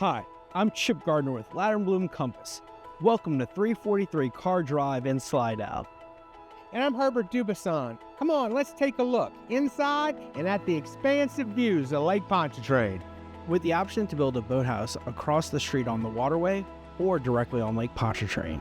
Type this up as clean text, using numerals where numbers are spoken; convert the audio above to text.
Hi, I'm Chip Gardner with Ladder and Blum Compass. Welcome to 343 Car Drive and Slide Out. And I'm Herbert Dubuisson. Come on, let's take a look inside and at the expansive views of Lake Pontchartrain. With the option to build a boathouse across the street on the waterway or directly on Lake Pontchartrain.